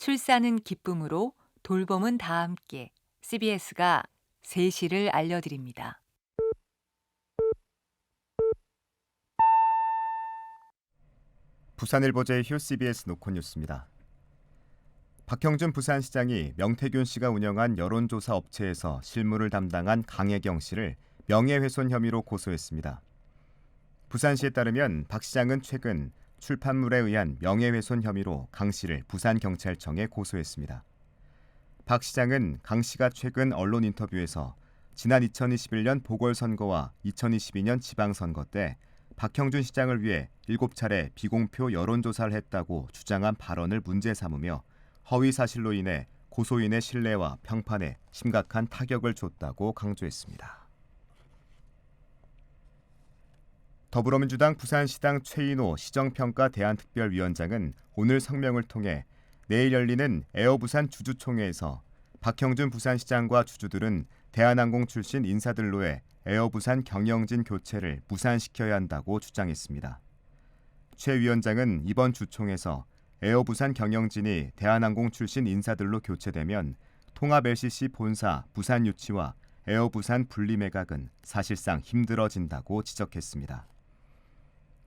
출산은 기쁨으로 돌봄은 다 함께 CBS가 3시를 알려드립니다. 부산일보제 휴 CBS 노컷뉴스입니다. 박형준 부산시장이 명태균 씨가 운영한 여론조사 업체에서 실무를 담당한 강혜경 씨를 명예훼손 혐의로 고소했습니다. 부산시에 따르면 박 시장은 최근 출판물에 의한 명예훼손 혐의로 강 씨를 부산경찰청에 고소했습니다. 박 시장은 강 씨가 최근 언론 인터뷰에서 지난 2021년 보궐선거와 2022년 지방선거 때 박형준 시장을 위해 7차례 비공표 여론조사를 했다고 주장한 발언을 문제 삼으며 허위 사실로 인해 고소인의 신뢰와 평판에 심각한 타격을 줬다고 강조했습니다. 더불어민주당 부산시당 최인호 시정평가 대안특별위원장은 오늘 성명을 통해 내일 열리는 에어부산 주주총회에서 박형준 부산시장과 주주들은 대한항공 출신 인사들로의 에어부산 경영진 교체를 무산시켜야 한다고 주장했습니다. 최 위원장은 이번 주총에서 에어부산 경영진이 대한항공 출신 인사들로 교체되면 통합 LCC 본사 부산 유치와 에어부산 분리 매각은 사실상 힘들어진다고 지적했습니다.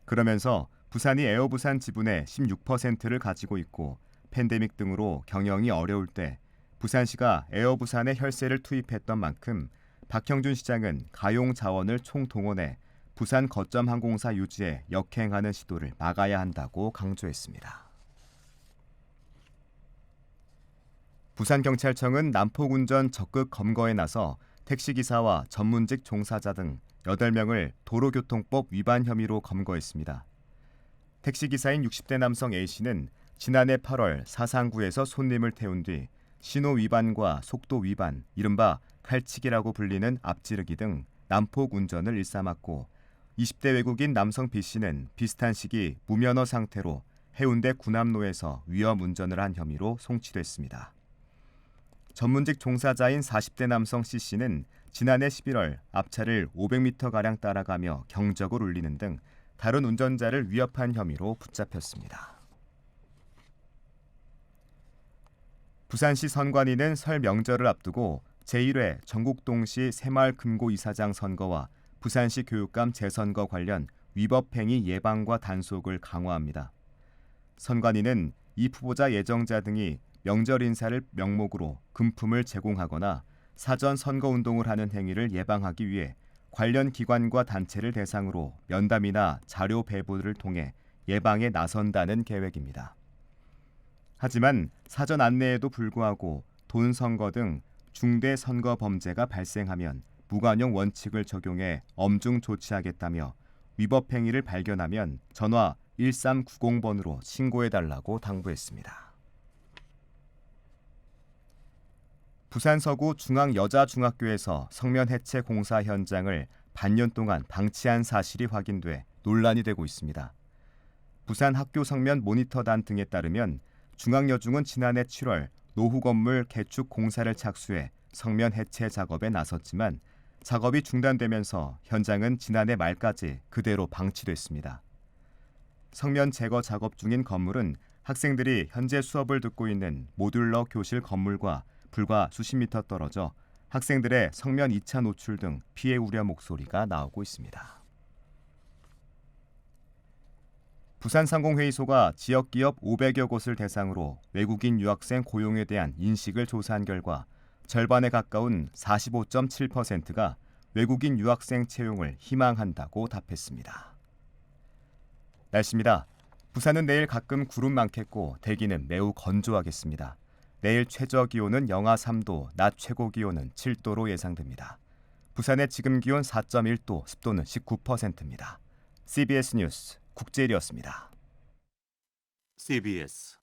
그러면서 부산이 에어부산 지분의 16%를 가지고 있고 팬데믹 등으로 경영이 어려울 때 부산시가 에어부산에 혈세를 투입했던 만큼 박형준 시장은 가용 자원을 총동원해 부산 거점 항공사 유지에 역행하는 시도를 막아야 한다고 강조했습니다. 부산경찰청은 난폭운전 적극 검거에 나서 택시기사와 전문직 종사자 등 8명을 도로교통법 위반 혐의로 검거했습니다. 택시기사인 60대 남성 A씨는 지난해 8월 사상구에서 손님을 태운 뒤 신호 위반과 속도 위반, 이른바 칼치기라고 불리는 앞지르기 등 난폭 운전을 일삼았고 20대 외국인 남성 B씨는 비슷한 시기 무면허 상태로 해운대 구남로에서 위험 운전을 한 혐의로 송치됐습니다. 전문직 종사자인 40대 남성 C씨는 지난해 11월 앞차를 500m가량 따라가며 경적을 울리는 등 다른 운전자를 위협한 혐의로 붙잡혔습니다. 부산시 선관위는 설 명절을 앞두고 제1회 전국동시 새마을금고이사장 선거와 부산시 교육감 재선거 관련 위법행위 예방과 단속을 강화합니다. 선관위는 이 후보자 예정자 등이 명절 인사를 명목으로 금품을 제공하거나 사전 선거운동을 하는 행위를 예방하기 위해 관련 기관과 단체를 대상으로 면담이나 자료 배부를 통해 예방에 나선다는 계획입니다. 하지만 사전 안내에도 불구하고 돈 선거 등 중대 선거 범죄가 발생하면 무관용 원칙을 적용해 엄중 조치하겠다며 위법 행위를 발견하면 전화 1390번으로 신고해달라고 당부했습니다. 부산 서구 중앙여자중학교에서 성면 해체 공사 현장을 반년 동안 방치한 사실이 확인돼 논란이 되고 있습니다. 부산 학교 성면 모니터단 등에 따르면 중앙여중은 지난해 7월 노후 건물 개축 공사를 착수해 성면 해체 작업에 나섰지만 작업이 중단되면서 현장은 지난해 말까지 그대로 방치됐습니다. 성면 제거 작업 중인 건물은 학생들이 현재 수업을 듣고 있는 모듈러 교실 건물과 불과 수십 미터 떨어져 학생들의 성면 2차 노출 등 피해 우려 목소리가 나오고 있습니다. 부산상공회의소가 지역기업 500여 곳을 대상으로 외국인 유학생 고용에 대한 인식을 조사한 결과 절반에 가까운 45.7%가 외국인 유학생 채용을 희망한다고 답했습니다. 날씨입니다. 부산은 내일 가끔 구름 많겠고 대기는 매우 건조하겠습니다. 내일 최저 기온은 영하 3도, 낮 최고 기온은 7도로 예상됩니다. 부산의 지금 기온 4.1도, 습도는 19%입니다. CBS 뉴스 국제일이었습니다. CBS